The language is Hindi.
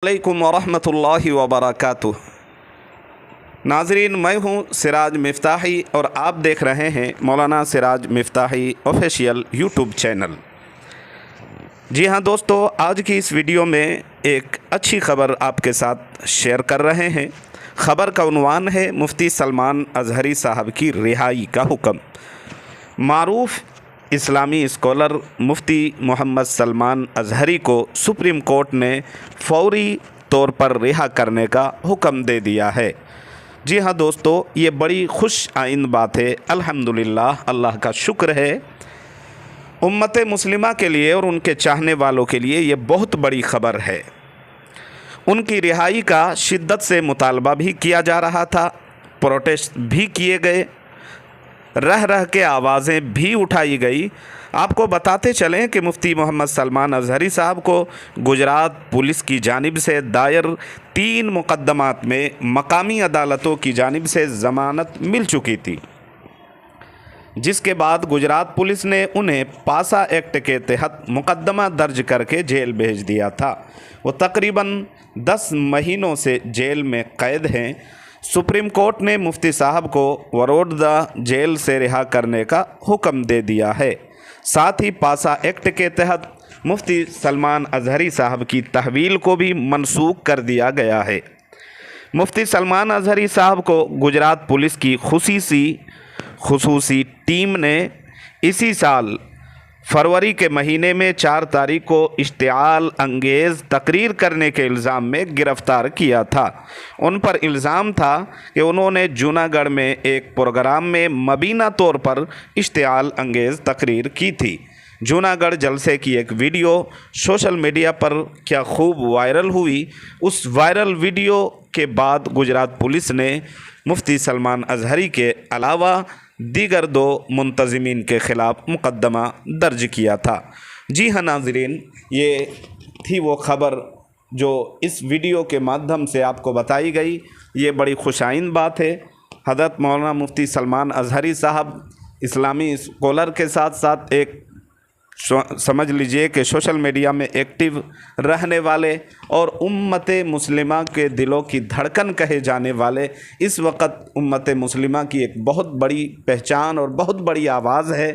अलैकुम वरहमतुल्लाहि वबरकातुह। नाज़रीन, मैं हूँ सिराज मिफ्ताही और आप देख रहे हैं मौलाना सिराज मिफ्ताही ऑफिशियल यूट्यूब चैनल। जी हाँ दोस्तों, आज की इस वीडियो में एक अच्छी ख़बर आपके साथ शेयर कर रहे हैं। ख़बर का उन्वान है मुफ्ती सलमान अज़हरी साहब की रिहाई का हुक्म। मारूफ़ इस्लामी स्कॉलर मुफ्ती मोहम्मद सलमान अज़हरी को सुप्रीम कोर्ट ने फ़ौरी तौर पर रिहा करने का हुक्म दे दिया है। जी हाँ दोस्तों, ये बड़ी खुश आइंद बात है। अल्हम्दुलिल्लाह, अल्लाह का शुक्र है। उम्मत मुस्लिमा के लिए और उनके चाहने वालों के लिए ये बहुत बड़ी ख़बर है। उनकी रिहाई का शिद्दत से मुतालबा भी किया जा रहा था, प्रोटेस्ट भी किए गए, रह रह के आवाज़ें भी उठाई गई। आपको बताते चलें कि मुफ्ती मोहम्मद सलमान अज़हरी साहब को गुजरात पुलिस की जानिब से दायर 3 मुकदमात में मकामी अदालतों की जानिब से ज़मानत मिल चुकी थी, जिसके बाद गुजरात पुलिस ने उन्हें पासा एक्ट के तहत मुकदमा दर्ज करके जेल भेज दिया था। वो तकरीबन 10 महीनों से जेल में कैद हैं। सुप्रीम कोर्ट ने मुफ्ती साहब को वडोदरा जेल से रिहा करने का हुक्म दे दिया है। साथ ही पासा एक्ट के तहत मुफ्ती सलमान अज़हरी साहब की तहवील को भी मनसूख कर दिया गया है। मुफ्ती सलमान अज़हरी साहब को गुजरात पुलिस की खुसूसी टीम ने इसी साल फरवरी के महीने में 4 तारीख को इश्तिआल अंगेज़ तकरीर करने के इल्ज़ाम में गिरफ़्तार किया था। उन पर इल्ज़ाम था कि उन्होंने जूनागढ़ में एक प्रोग्राम में मबीना तौर पर इश्तिआल अंगेज़ तकरीर की थी। जूनागढ़ जलसे की एक वीडियो सोशल मीडिया पर क्या खूब वायरल हुई। उस वायरल वीडियो के बाद गुजरात पुलिस ने मुफ्ती सलमान अज़हरी के अलावा दीगर 2 मुंतज़िमीन के ख़िलाफ़ मुकदमा दर्ज किया था। जी हाँ नाज़रीन, ये थी वो ख़बर जो इस वीडियो के माध्यम से आपको बताई गई। ये बड़ी खुशाइन बात है। हज़रत मौलाना मुफ्ती सलमान अज़हरी साहब इस्लामी स्कॉलर के साथ साथ एक समझ लीजिए कि सोशल मीडिया में एक्टिव रहने वाले और उम्मत मुस्लिमा के दिलों की धड़कन कहे जाने वाले, इस वक्त उम्मत मुस्लिमा की एक बहुत बड़ी पहचान और बहुत बड़ी आवाज़ है।